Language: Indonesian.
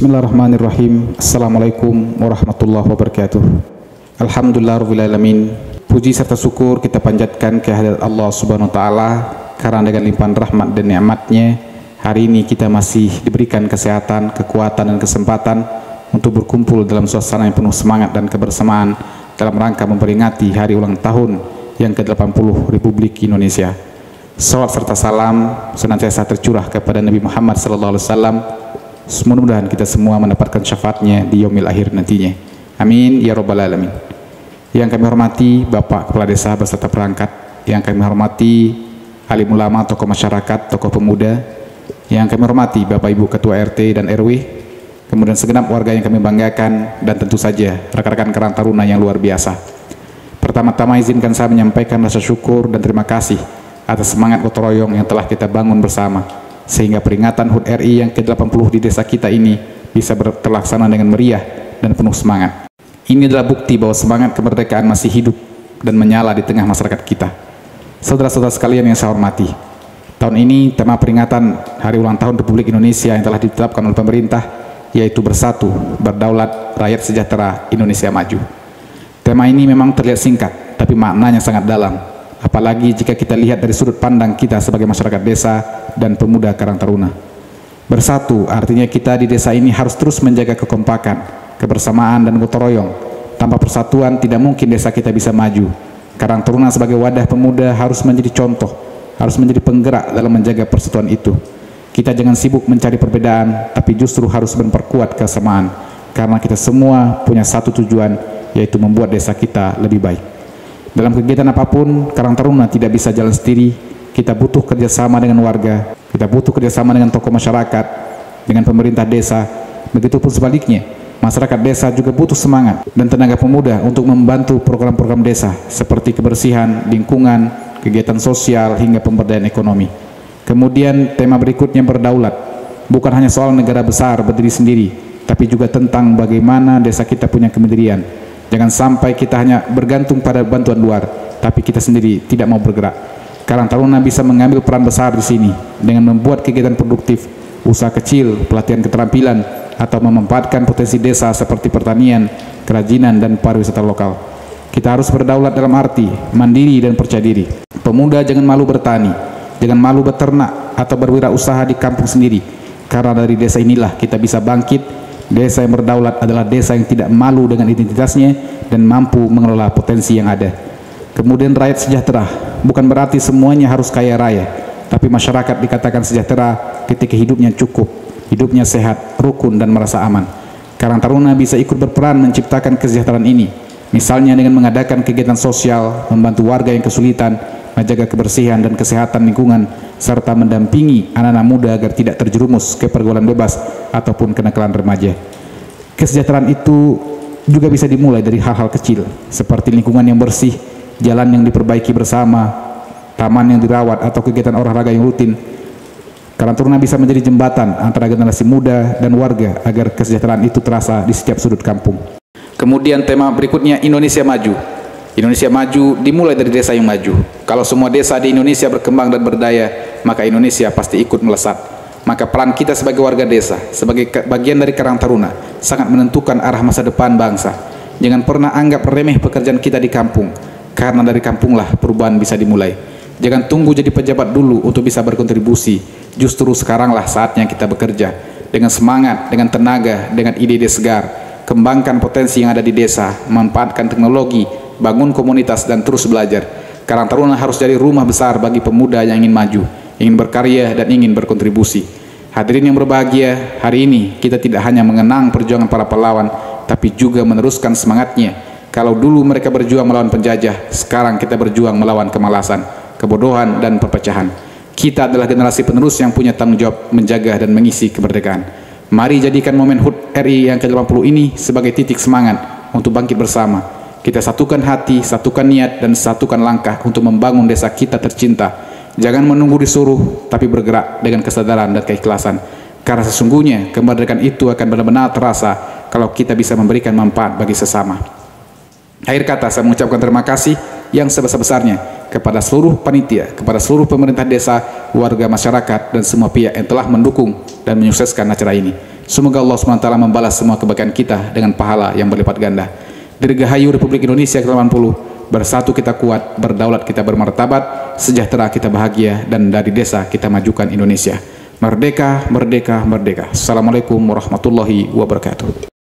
Bismillahirrahmanirrahim. Assalamualaikum warahmatullahi wabarakatuh. Alhamdulillahirrahmanirrahim. Puji serta syukur kita panjatkan kehadirat Allah Subhanahu wa Ta'ala, karena dengan limpahan rahmat dan nikmatnya hari ini kita masih diberikan kesehatan, kekuatan dan kesempatan untuk berkumpul dalam suasana yang penuh semangat dan kebersamaan dalam rangka memperingati hari ulang tahun yang ke-80 Republik Indonesia. Salawat serta salam senantiasa tercurah kepada Nabi Muhammad SAW. Mudah-mudahan kita semua mendapatkan syafaatnya di yaumil akhir nantinya. Amin ya rabbal alamin. Yang kami hormati Bapak Kepala Desa beserta perangkat, yang kami hormati alim ulama, tokoh masyarakat, tokoh pemuda, yang kami hormati Bapak Ibu Ketua RT dan RW, kemudian segenap warga yang kami banggakan, dan tentu saja rekan-rekan Karang Taruna yang luar biasa. Pertama-tama izinkan saya menyampaikan rasa syukur dan terima kasih atas semangat gotong royong yang telah kita bangun bersama, sehingga peringatan HUT RI yang ke-80 di desa kita ini bisa terlaksana dengan meriah dan penuh semangat. Ini adalah bukti bahwa semangat kemerdekaan masih hidup dan menyala di tengah masyarakat kita. Saudara-saudara sekalian yang saya hormati, tahun ini tema peringatan Hari Ulang Tahun Republik Indonesia yang telah ditetapkan oleh pemerintah yaitu Bersatu, Berdaulat, Rakyat Sejahtera, Indonesia Maju. Tema ini memang terlihat singkat, tapi maknanya sangat dalam. Apalagi jika kita lihat dari sudut pandang kita sebagai masyarakat desa dan pemuda Karang Taruna. Bersatu artinya kita di desa ini harus terus menjaga kekompakan, kebersamaan dan gotong royong. Tanpa persatuan tidak mungkin desa kita bisa maju. Karang Taruna sebagai wadah pemuda harus menjadi contoh, harus menjadi penggerak dalam menjaga persatuan itu. Kita jangan sibuk mencari perbedaan, tapi justru harus memperkuat kesamaan, karena kita semua punya satu tujuan, yaitu membuat desa kita lebih baik. Dalam kegiatan apapun, Karang Taruna tidak bisa jalan sendiri. Kita butuh kerjasama dengan warga, kita butuh kerjasama dengan tokoh masyarakat, dengan pemerintah desa. Begitupun sebaliknya, masyarakat desa juga butuh semangat dan tenaga pemuda untuk membantu program-program desa seperti kebersihan, lingkungan, kegiatan sosial, hingga pemberdayaan ekonomi. Kemudian tema berikutnya berdaulat, bukan hanya soal negara besar berdiri sendiri, tapi juga tentang bagaimana desa kita punya kemandirian. Jangan sampai kita hanya bergantung pada bantuan luar, tapi kita sendiri tidak mau bergerak. Karang Taruna bisa mengambil peran besar di sini dengan membuat kegiatan produktif, usaha kecil, pelatihan keterampilan, atau memanfaatkan potensi desa seperti pertanian, kerajinan, dan pariwisata lokal. Kita harus berdaulat dalam arti mandiri dan percaya diri. Pemuda jangan malu bertani, jangan malu beternak atau berwirausaha di kampung sendiri, karena dari desa inilah kita bisa bangkit. Desa yang berdaulat adalah desa yang tidak malu dengan identitasnya dan mampu mengelola potensi yang ada. Kemudian rakyat sejahtera, bukan berarti semuanya harus kaya raya, tapi masyarakat dikatakan sejahtera ketika hidupnya cukup, hidupnya sehat, rukun, dan merasa aman. Karang Taruna bisa ikut berperan menciptakan kesejahteraan ini, misalnya dengan mengadakan kegiatan sosial, membantu warga yang kesulitan, menjaga kebersihan dan kesehatan lingkungan, serta mendampingi anak-anak muda agar tidak terjerumus ke pergaulan bebas ataupun kenakalan remaja. Kesejahteraan itu juga bisa dimulai dari hal-hal kecil, seperti lingkungan yang bersih, jalan yang diperbaiki bersama, taman yang dirawat, atau kegiatan olahraga yang rutin. Karang Taruna bisa menjadi jembatan antara generasi muda dan warga agar kesejahteraan itu terasa di setiap sudut kampung. Kemudian tema berikutnya Indonesia Maju. Indonesia maju dimulai dari desa yang maju. Kalau semua desa di Indonesia berkembang dan berdaya, maka Indonesia pasti ikut melesat. Maka peran kita sebagai warga desa, sebagai bagian dari Karang Taruna, sangat menentukan arah masa depan bangsa. Jangan pernah anggap remeh pekerjaan kita di kampung, karena dari kampunglah perubahan bisa dimulai. Jangan tunggu jadi pejabat dulu untuk bisa berkontribusi. Justru sekaranglah saatnya kita bekerja dengan semangat, dengan tenaga, dengan ide-ide segar. Kembangkan potensi yang ada di desa, memanfaatkan teknologi, bangun komunitas, dan terus belajar. Karang Taruna harus jadi rumah besar bagi pemuda yang ingin maju, ingin berkarya, dan ingin berkontribusi. Hadirin yang berbahagia, hari ini kita tidak hanya mengenang perjuangan para pahlawan, tapi juga meneruskan semangatnya. Kalau dulu mereka berjuang melawan penjajah, sekarang kita berjuang melawan kemalasan, kebodohan, dan perpecahan. Kita adalah generasi penerus yang punya tanggung jawab menjaga dan mengisi kemerdekaan. Mari jadikan momen HUT RI yang ke-80 ini sebagai titik semangat untuk bangkit bersama. Kita satukan hati, satukan niat, dan satukan langkah untuk membangun desa kita tercinta. Jangan menunggu disuruh, tapi bergerak dengan kesadaran dan keikhlasan. Karena sesungguhnya kemerdekaan itu akan benar-benar terasa kalau kita bisa memberikan manfaat bagi sesama. Akhir kata, saya mengucapkan terima kasih yang sebesar-besarnya kepada seluruh panitia, kepada seluruh pemerintah desa, warga masyarakat, dan semua pihak yang telah mendukung dan menyukseskan acara ini. Semoga Allah SWT membalas semua kebaikan kita dengan pahala yang berlipat ganda. Dirgahayu Republik Indonesia ke-80, bersatu kita kuat, berdaulat kita bermartabat, sejahtera kita bahagia, dan dari desa kita majukan Indonesia. Merdeka, merdeka, merdeka. Assalamualaikum warahmatullahi wabarakatuh.